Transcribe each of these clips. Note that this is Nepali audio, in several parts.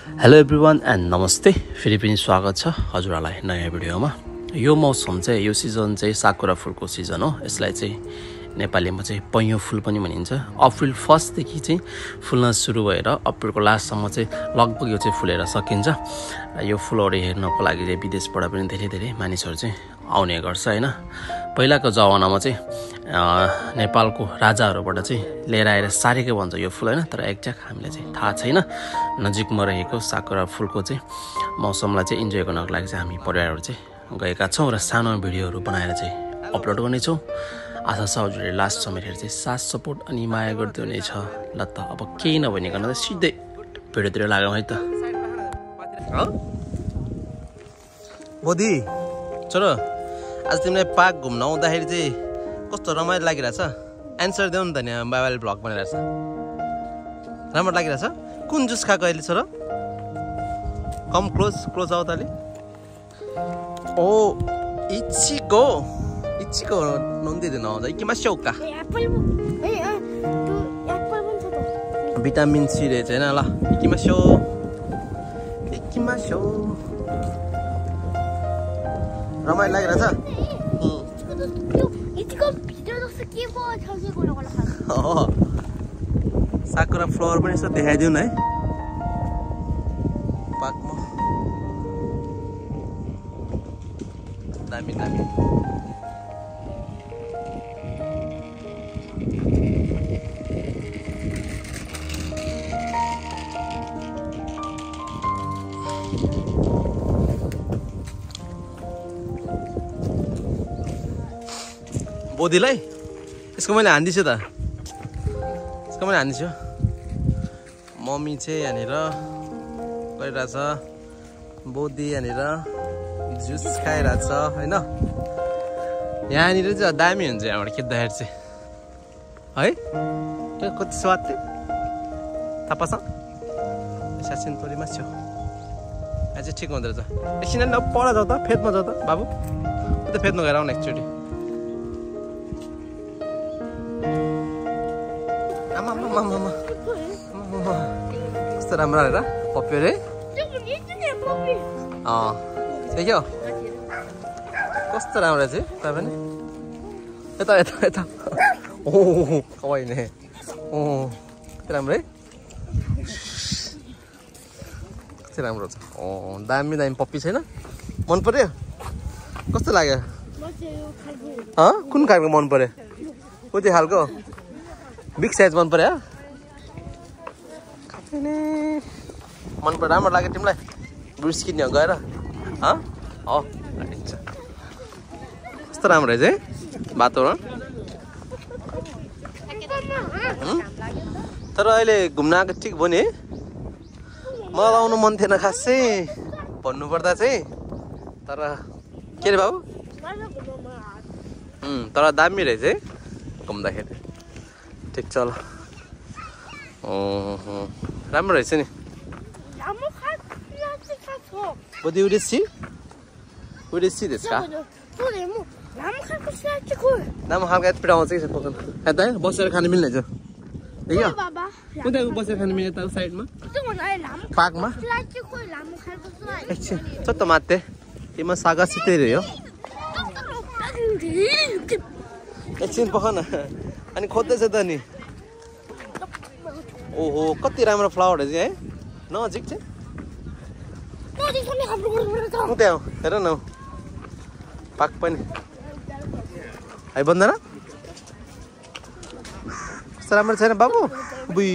हेलो एभ्रिवान एन्ड नमस्ते। फेरि पनि स्वागत छ हजुरहरूलाई नयाँ भिडियोमा। यो मौसम चाहिँ यो सिजन चाहिँ साकुरा फुलको सिजन हो। यसलाई चाहिँ नेपालीमा चाहिँ पैयो फुल पनि भनिन्छ। अप्रिल 1 देखि चाहिँ फुल्न सुरु भएर अप्रिलको लास्टसम्म चाहिँ लगभग यो चाहिँ फुलेर सकिन्छ। र यो फुलहरू हेर्नको लागि चाहिँ विदेशबाट पनि धेरै मानिसहरू चाहिँ आउने गर्छ हैन। पहिलाको जमानामा चाहिँ नेपालको राजाहरूबाट चाहिँ लिएर आएर सारेको भन्छ यो फुल हैन। तर एक्ज्याक्ट हामीलाई चाहिँ थाहा छैन। नजिकमा रहेको साकुरा फुलको चाहिँ मौसमलाई चाहिँ इन्जोय गर्नको लागि चाहिँ हामी परिवारहरू चाहिँ गएका छौँ र सानो भिडियोहरू बनाएर चाहिँ अपलोड गर्नेछौँ। आशा छ हजुरले लास्टसम्म हेरेर चाहिँ साथ सपोर्ट अनि माया गर्दै हुनेछ। ल त अब केही नभनिकन चाहिँ सिधै भिडियोतिर लाग्यौँ है त। बोधी छोरो, आज तिमीलाई पार्क घुम्न आउँदाखेरि चाहिँ कस्तो रमाइलो लागिरहेछ? एन्सर देऊ नि त नि बाबाले भ्लग बनाइरहेछ। राम्रो लागिरहेछ? कुन जुस खाएको अहिले छोरो? कम क्लोज आऊ त अलि। ओ इचिको नन्दिँदैन आउँदा इकिमास्यौ का भिटामिन सी रहेछ होइन। ल इकिमास्यौ रमाइलो लागिरहेछ? साकुरा फ्लावर पनि यसो देखाइदिउ न है पार्कमा। दामी बोधीलाई यसको मैले हान्दिछु त। मम्मी चाहिँ यहाँनिर गरिरहेछ, बोधी यहाँनिर जुस खाइरहेछ होइन। यहाँनिर चाहिँ दामी हुन्छ यहाँबाट खिच्दाखेरि चाहिँ है। त्यो कति स्वाद थियो थाहा पाउँछ? साँच्चै तोरी मास्यो अझै ठिक हुँदो रहेछ। एकछिन पर जाऊ त, फेदमा जाऊ त बाबु। त्यो फेदमा गएर आउनु एकचोटि। कस्तो राम्रो हेर पप्यो रे। देख्यो कस्तो राम्रो रहेछ तपाईँ पनि। यता ओहो कवाइ नै कति राम्रो है। कति राम्रो छ। दामी पप्पी छैन? मन पर्यो? कस्तो लाग्यो? कुन खालको मन पर्यो? कति खालको? बिग साइज मन पर्यो? मन पर्यो? राम्रो लाग्यो तिमीलाई? ब्रुस किन्यो गएर कस्तो राम्रो रहेछ है वातावरण। तर अहिले घुम्न आएको ठिक भयो नि। मलाई आउनु मन थिएन खासै भन्नुपर्दा चाहिँ। तर के रे बाबु? तर दामी रहेछ है घुम्दाखेरि। ठिक छ ल। राम्रो रहेछ नि। What do you see? What do you see this guy? नाम खालको यति पिटाउँछ कि पकाउनु। यता बसेर खानु मिल्ने छ। देख्यो? कुन बसेर खानु मिल्ने त साइडमा? पार्कमा? एकछिन चट्ट मात्ते। तिम्रो सागा सितै रह्यो। एकछिन पख न। अनि खोज्दैछ त नि। ओहो कति राम्रो फ्लावर है नजिक चाहिँ। त्यहाँ हेर न पार्क पनि है बन्दैन। कस्तो राम्रो छैन बाबु? बुई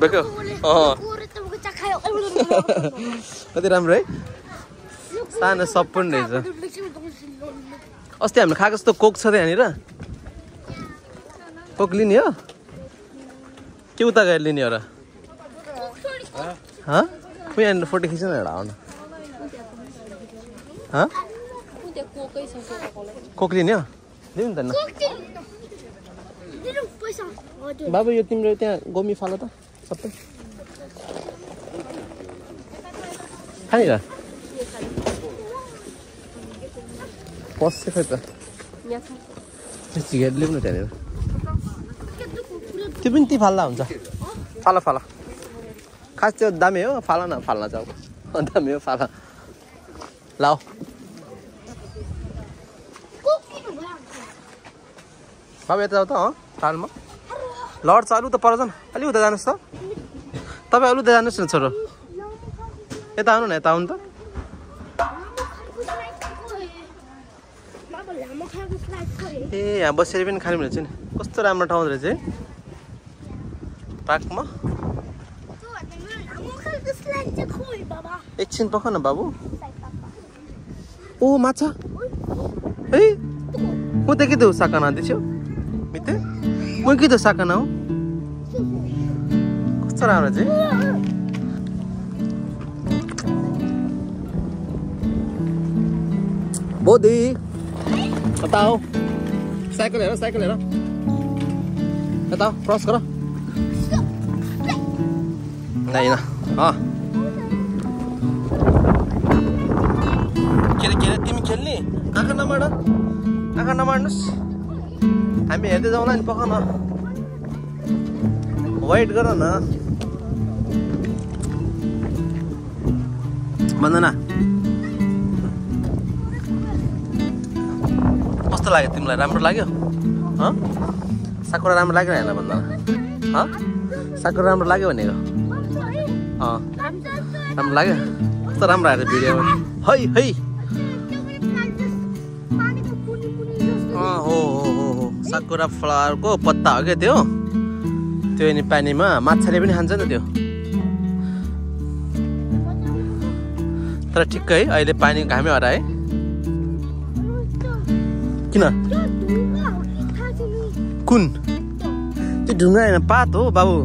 देखो कति राम्रो है। सानो सप पनि रहेछ। अस्ति हामीले खाएको जस्तो कोक छ त यहाँनिर। कोक लिने हो के उता गएर लिने हो र? यहाँ फोटो खिच्न एउटा आउनु। कोक लिने हो? लिनु त न बाबु। यो तिम्रो त्यहाँ गोमी फालो त सबै खाने र पस्छ खै त। सिगरेट लिउँ न त्यहाँनिर। त्यो पनि ती फाल्दा हुन्छ। फाला खास त्यो दामी हो फाल न फाल्न जाऊ दामी हो फाल लाऊ बाबु यता जाऊ त फालमा लड्छ अलि त पर जानु अलि उता जानुहोस् त तपाईँ अलि उता जानुहोस् न छोरो यता आउनु न यता आउनु त ए यहाँ बसेर पनि खाने भनेको छु नि कस्तो राम्रो ठाउँ रहेछ है पार्कमा एकछिन पख न बाबु ओ माछा है म त के साकाना दिन्छु मिते म के साकाना हो कस्तो राम्रो चाहिँ बोदी यता हो साइकल हेर यता क्रस गर नहीं ना के तिमी खेल्ने आँखा नमाड्नुहोस् हामी हेर्दै जाउँला नि पख न वेट गर न वन्दना कस्तो लाग्यो तिमीलाई राम्रो लाग्यो साकुरा राम्रो लाग्यो होइन वन्दना साकुरा राम्रो लाग्यो भनेको राम्रो लाग्यो कस्तो राम्रो आएको भिडियोमा है हो साकुरा फ्लावरको पत्ता हो क्या त्यो नि पानीमा माछाले पनि खान्छ नि त्यो तर ठिक्कै अहिले पानी घामै हराए किन कुन त्यो ढुङ्गा होइन पात हो बाबु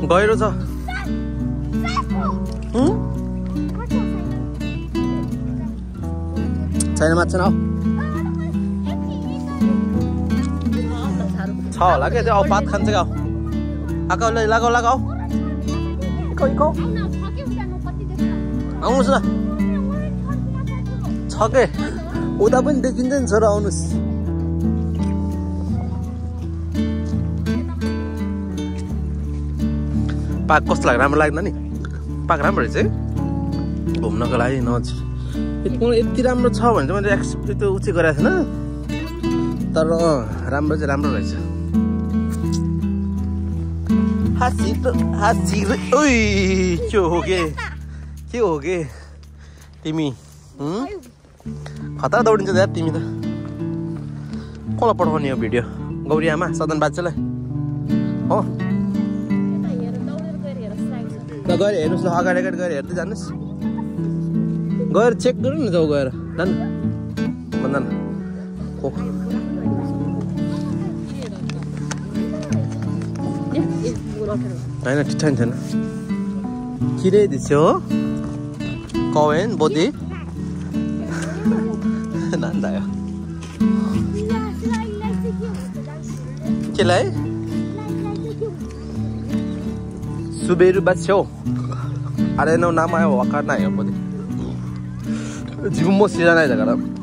गहिरो छ छैन माछा न छ होला क्या त्यो पात खान्छ क्या लगाऊ आउनुहोस् न छ के उता पनि देखिन्छ नि छोरा आउनुहोस् पार्क कस्तो लाग्यो राम्रो लाग्दैन नि पार्क राम्रो रहेछ है घुम्नको लागि नजिक यति राम्रो छ भने चाहिँ मैले एक्सपेक्ट त्यो उच्च गरेको थिएन तर राम्रो चाहिँ राम्रो रहेछ ओइ के हो के तिमी खतरा दौडिन्छ यार तिमी त कसलाई पठाउने हो भिडियो गौरी आमा सदन बाजेलाई हो गएर हेर्नुहोस् ल अगाडि गएर हेर्दै जानुहोस् गएर चेक गर्नु न जाऊ गएर जानु भन्दा होइन ठिक छैन किरे दिसो हो कवेन बोधी नान्दायो केलाई सुबेरु बाछ्यो अरे नौ नाम आयो वकार ना आयो बोधी 지금 뭐 시잖아요, 그럼.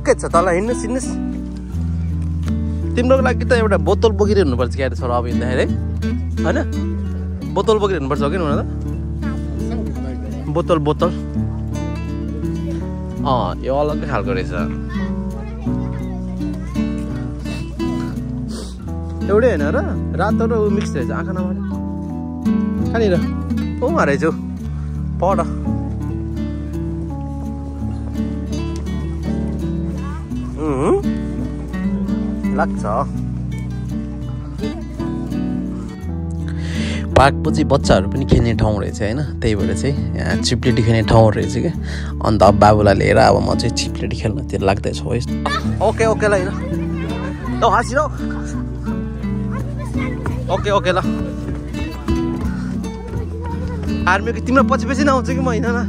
ओके छ तल हिँड्नुस् तिम्रो लागि त एउटा बोतल बोकेर हिँड्नुपर्छ क्या छोरा अब हिँड्दाखेरि हैन बोतल बोकेर हिँड्नुपर्छ हो कि हुन त बोतल यो अलग्गै खालको रहेछ एउटै हैन र रातो र मिक्स रहेछ आँखा नमार कहाँनिर ओ मारेछु पढ लाग्छ पार्कको चाहिँ बच्चाहरू पनि खेल्ने ठाउँ रहेछ होइन, त्यही भएर चाहिँ यहाँ चिप्लेटी खेल्ने ठाउँ रहेछ क्या। अन्त अब बाबुलाई लिएर अब म चाहिँ चिप्लेटी खेल्नतिर लाग्दैछु है। ओके ओके ल होइन ल हाँसिर ओके ओके ल आर्मीको तिम्रो पछि पछि नआउँछ कि म होइन न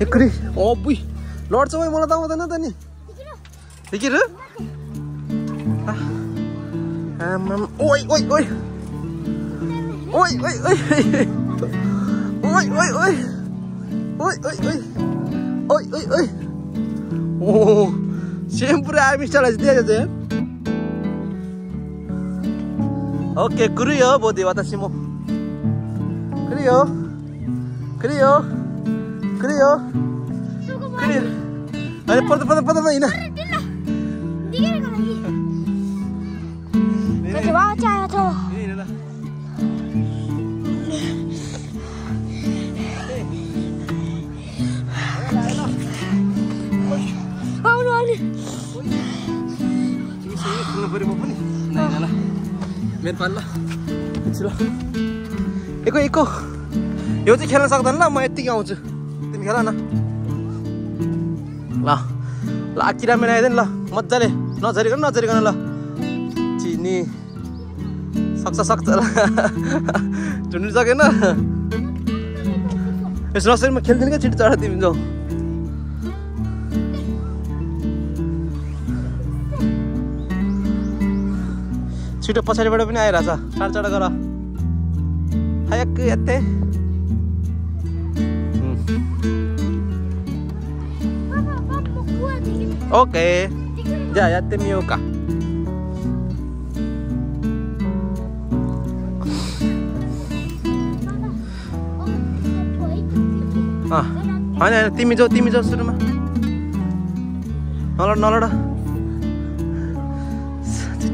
एकरी बुई लड्छ भाइ मलाई त आउँदैन त नि देखिर ओइ ओइ ओइ ओइ ओइ ओइ ओइ ओइ ओइ ओइ ओइ ओइ ओइ ओइ ओ सेम पुरा आर्मी स्टाइल है दिया जाए ओके कुरियो बोदी वातासी मो कुरियो कुरियो कुरियो कुरियो अरे पता पता पता नहीं ना जवाब चाहे तो मेरो पाल ल एको एको यो चाहिँ खेल्न सक्दैन ल म यतिकै आउँछु तिमी खेल न ल ल किरा मेरो आइदिनु ल मजाले नझरिकन नझरिकन ल चिनी सक्छ सक्छ ल झुन्नु सकेन यसो नसरी म खेल्दिनँ क्या छिटो चढा तिमी जाऊ छिटो पछाडिबाट पनि आइरहेछ टाढा टाढा गर हायक यते ओके जा यते मियोका होइन तिमी जाऊ सुरुमा नलड नलड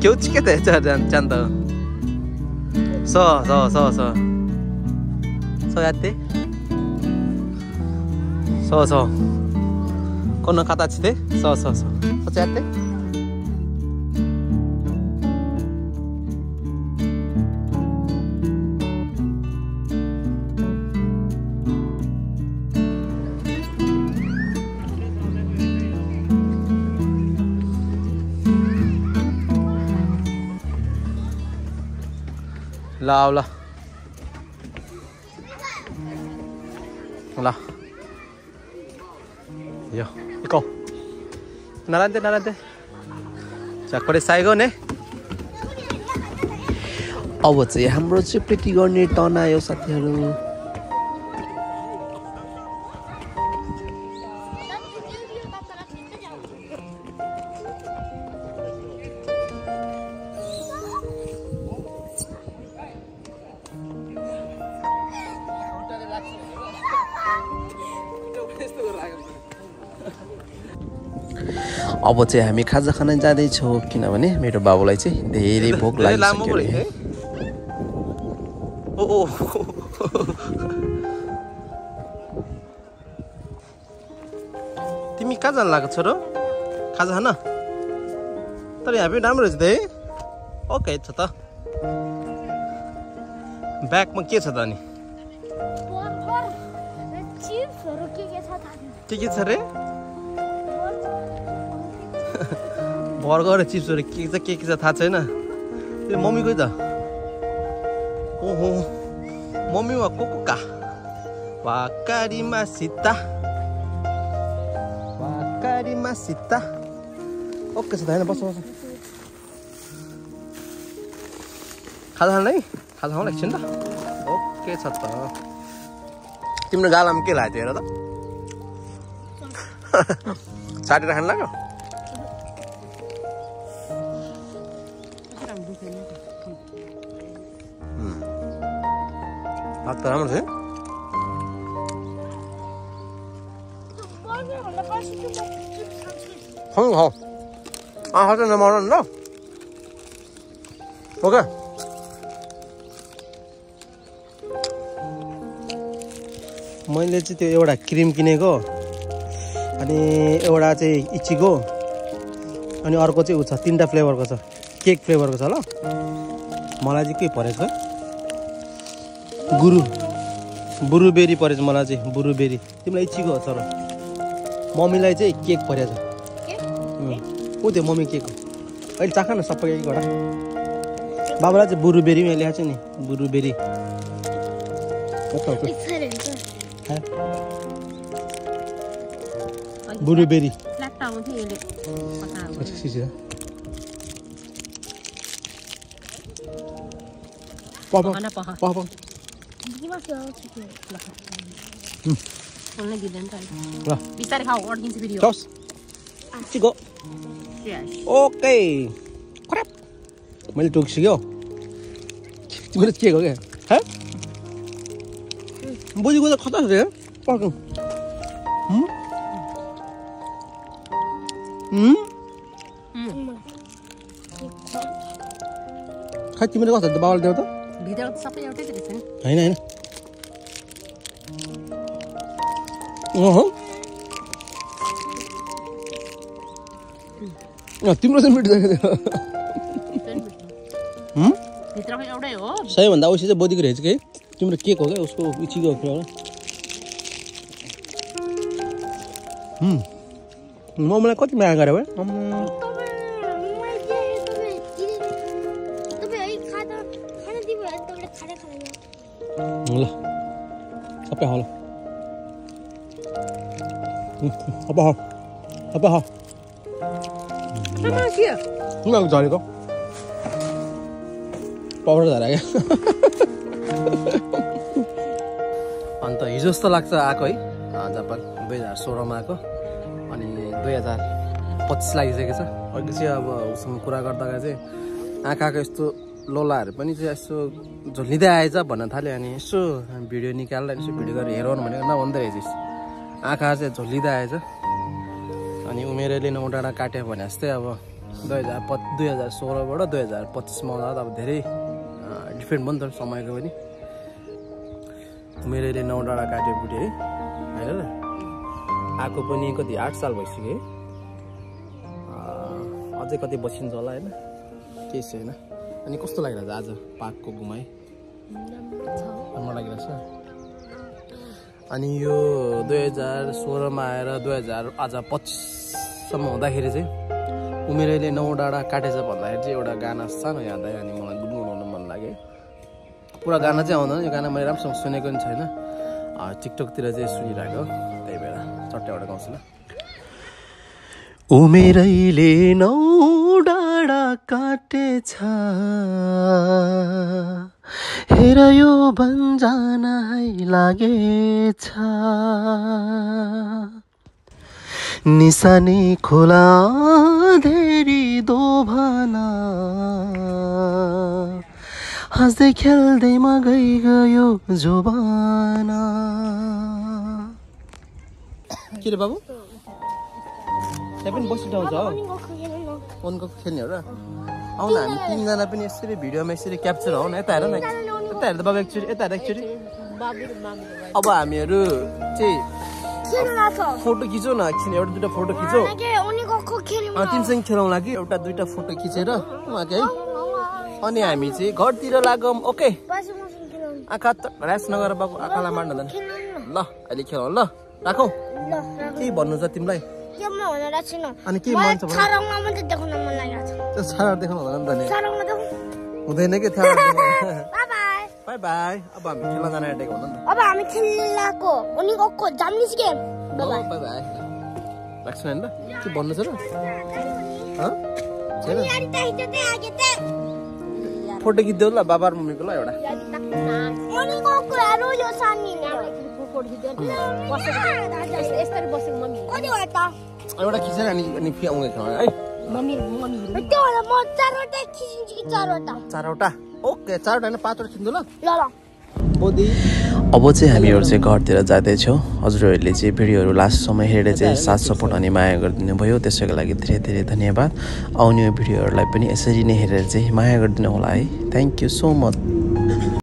क्यों चिके थे चंद सो याते सो कोन खाता थे सो याते ला ला ला यो इको नारान्ते चाकरे साइगो ने अब चाहिँ हाम्रो चिप्लेटी गर्ने टर्न आयो साथीहरू। अब चाहिँ हामी खाजा खान जाँदैछौँ किनभने मेरो बाबुलाई चाहिँ धेरै भोक लागिसक्यो रे। तिमी कहाँ जान लाग्छ छोरो खाजा खान तर यहाँ पनि राम्रो रहेछ है ओके छ त ब्यागमा के छ त अनि के छ रे बर्गर चिप्सहरु के छ थाहा छैन त्यो मम्मीकै त ओहो मम्मी वा कोकोका वाकारीमा सीता ओके छ त हैन बस खाजा खान है खाजा खाऊ एकछिन त ओके छ त तिम्रो गालामा के लाग्यो हेर त चाटेर खान लाग्यो भात त राम्रो छ खाऊ खाऊ नमराउनु ल ओके मैले चाहिँ त्यो एउटा क्रिम किनेको अनि एउटा चाहिँ इचिको अनि अर्को चाहिँ उ छ 3टा फ्लेभरको छ केक फ्लेभरको छ ल मलाई चाहिँ के परेछ बुरुबेरी परेछ मलाई चाहिँ बुरुबेरी तिमीलाई इच्छिको हो तर मम्मीलाई चाहिँ केक परेछ ऊ त्यो मम्मी केक हो अहिले चाख न सबै एकवटा बाबालाई चाहिँ बुरुबेरी मैले ल्याएको छु नि बुरुबेरी बुरुबेरी बिस्तारै खाऊ अड्किन्छ फेरि चिको ओके मैले टोकिसक्यो तिमीले के हो क्या बुझेको त खतरा छ पर्कौँ खै तिमीले कस्तो बाबाले देऊ त भित्र सबै एउटै रहेछ नि होइन होइन ओहो तिम्रो चाहिँ मिठो देखेको भित्रको एउटै हो सबैभन्दा औसी चाहिँ बोधीको रहेछ कि तिम्रो केक हो क्या उसको इच्छीको मलाई कति माया गरे भाइ ल सबै हल झरेको पाउडर झरे क्या अन्त हिजो जस्तो लाग्छ आएको है जापान 2016मा आएको अनि 2025 लागिसकेको छ अघि चाहिँ अब उसँग कुरा गर्दा चाहिँ आँखाको यस्तो लोलाहरू पनि चाहिँ यसो झोलिँदै आएछ भन्न थाल्यो अनि यसो भिडियो निकाल्दा यसो भिडियो गरेर हेरौँ भनेको नभन्दै रहेछ आँखा चाहिँ झोलिँदै आएछ अनि उमेरले 9 डाँडा काट्यो भने जस्तै अब 2016बाट 2025मा आउँदा अब धेरै डिफ्रेन्ट भयो नि त समयको पनि उमेरले 9 डाँडा काट्यो बुढी है होइन आएको पनि कति 8 साल भइसक्यो है अझै कति बसिन्छ होला होइन केही छैन अनि कस्तो लागिरहेछ आज पार्कको घुमाइ राम्रो लागिरहेछ अनि यो 2016मा आएर 2025सम्म हुँदाखेरि चाहिँ उमेरले 9 डाँडा काटेछ भन्दाखेरि चाहिँ एउटा गाना सानो याद आयो अनि मलाई गुनगुनाउनु मन लाग्यो पुरा गाना चाहिँ आउँदैन यो गाना मैले राम्रोसँग सुनेको पनि छैन टिकटकतिर चाहिँ सुनिरहेको त्यही भएर चट्टै एउटा गाउँछु ल उमेरले 9 डाँडा काटेछ हेर यो भन्जानै लागेछ निसानी खोला धेरै दोभाना हाँस्दै खेल्दैमा गयो जोबाना के रे बाबु त्यहाँ पनि बसिरहन्छ हो फोनको खेल्ने हो र आउन हामी 3 जना पनि यसरी भिडियोमा यसरी क्याप्चर हो न यता हेर न यता हेर्दा बाबु एकचोटि यता हेर एकचोटि अब हामीहरू चाहिँ फोटो खिचौ न एकछिन एउटा दुईटा फोटो खिचौ तिमीसँग खेलाउँला कि एउटा दुईटा फोटो खिचेर उहाँकै है अनि हामी चाहिँ घरतिर लागौँ ओके आँखा ऱ्यास नगर बाबु आँखालाई मार्न ल अहिले खेलाउँ ल राखौँ के भन्नु छ तिमीलाई अनि के मन छ छारा देखाउनु हुँदैन नि त हुँदैन कि बाई बाई अब हामी खेल्न जान आँटेको हुँदैन अब हामी खेल्लाको अनि गएको जाम्निस गेम बाई बाई राख्छु नि ल के भन्नु छ र फोटो खिच्देऊ ल बाबा र मम्मीको ल एउटा अनि गएको यारो यो सानी एउटा खिचेर अनि आउँदै खाऊ है चारवटा ओके 4वटा होइन 5वटा खिच्नु ल अब चाहिँ हामीहरू चाहिँ घरतिर जाँदैछौँ हजुरहरूले चाहिँ भिडियोहरू लास्टसम्म हेरेर चाहिँ साथ सपोर्ट अनि माया गरिदिनु भयो त्यसैको लागि धेरै धेरै धन्यवाद आउने भिडियोहरूलाई पनि यसरी नै हेरेर चाहिँ माया गरिदिनु होला है थ्याङ्क यू सो मच